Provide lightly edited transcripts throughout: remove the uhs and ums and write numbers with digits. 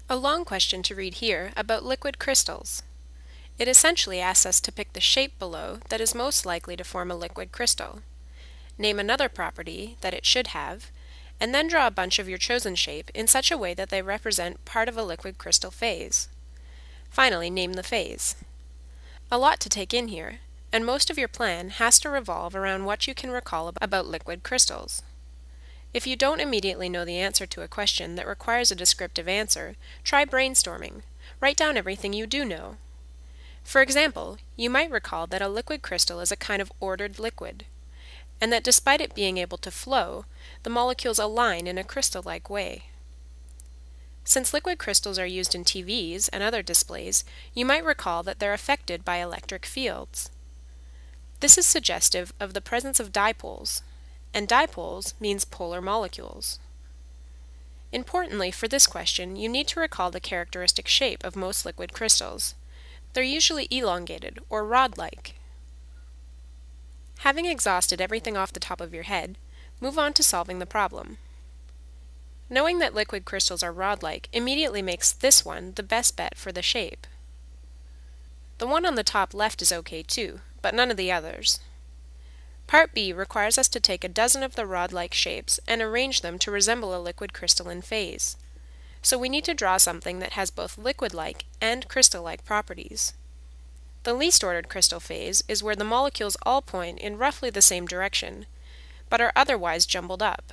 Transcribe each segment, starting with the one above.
A long question to read here about liquid crystals. It essentially asks us to pick the shape below that is most likely to form a liquid crystal. Name another property that it should have, and then draw a bunch of your chosen shape in such a way that they represent part of a liquid crystal phase. Finally, name the phase. A lot to take in here, and most of your plan has to revolve around what you can recall about liquid crystals. If you don't immediately know the answer to a question that requires a descriptive answer, try brainstorming. Write down everything you do know. For example, you might recall that a liquid crystal is a kind of ordered liquid, and that despite it being able to flow, the molecules align in a crystal-like way. Since liquid crystals are used in TVs and other displays, you might recall that they're affected by electric fields. This is suggestive of the presence of dipoles, and dipoles means polar molecules. Importantly, for this question, you need to recall the characteristic shape of most liquid crystals. They're usually elongated or rod-like. Having exhausted everything off the top of your head, move on to solving the problem. Knowing that liquid crystals are rod-like immediately makes this one the best bet for the shape. The one on the top left is okay too, but none of the others. Part B requires us to take a dozen of the rod-like shapes and arrange them to resemble a liquid crystalline phase. So we need to draw something that has both liquid-like and crystal-like properties. The least ordered crystal phase is where the molecules all point in roughly the same direction, but are otherwise jumbled up.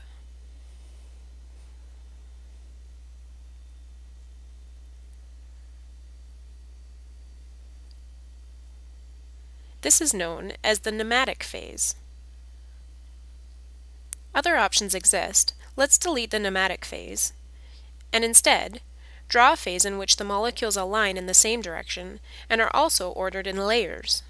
This is known as the nematic phase. Other options exist. Let's delete the nematic phase, and instead, draw a phase in which the molecules align in the same direction and are also ordered in layers.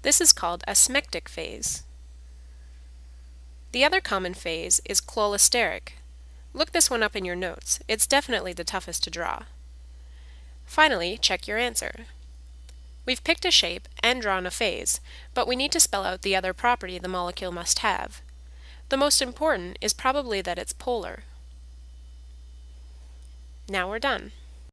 This is called a smectic phase. The other common phase is cholesteric. Look this one up in your notes. It's definitely the toughest to draw. Finally, check your answer. We've picked a shape and drawn a phase, but we need to spell out the other property the molecule must have. The most important is probably that it's polar. Now we're done.